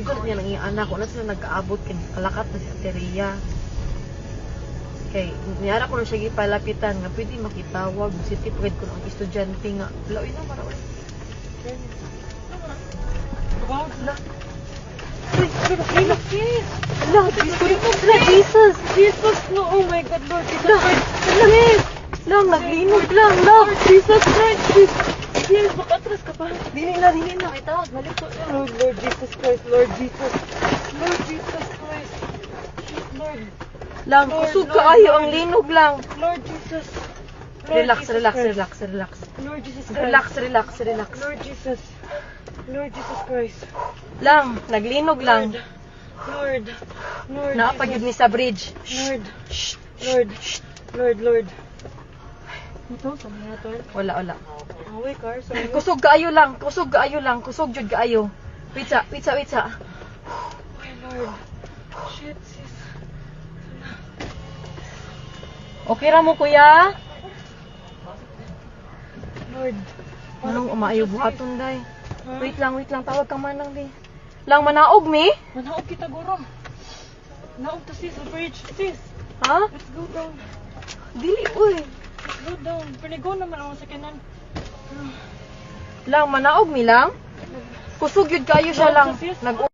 dito niya nang iyang anak. Wala sila nag-aabot kay kalakat na si Ateria. Kay niyara ko na siya gipalapitan nga pwede makitawag city pride ko ang estudyante nga. Laoy na mara. Wow, la. Jesus! Jesus, no, oh my God, Lord Jesus Lang! Lang, naglinog lang! Lang! Jesus Christ! Yes, makatras ka pa. Dili na, itawag, balik ko. Lord, Lord Jesus Christ, Lord Jesus. Lord Jesus Christ. Lord. Lang, Lord, kusog Lord, kaayo, Lord. ang linog lang. Lord Jesus. Lord Relax, Jesus relax, Christ. relax, relax. Lord Jesus Christ. Relax, relax, relax. Lord Jesus. Lord Jesus Christ. Lang, naglinog lang. Lord. Lord. Naapagid ni sa bridge. Lord. Lord. Lord. Lord. Ito, sa mga to. Wala. Away, car. Sorry. Kusog kaayo lang, kusog jud kaayo. Witsa. My Lord. Shit, sis. Okay ra mo kuya? Lord. Anong umaayo buhaton day? Huh? Wait lang, tawag ka manang di. Lang manaog mi? Manaog kita, guro. Naog to sis, sa bridge. Sis, Ha? let's go down. Dili uy. Let's go down. Panigo naman ako sa kanan. Lang manaog mi lang. Kusog yun kayo siya lang. Sis? Nag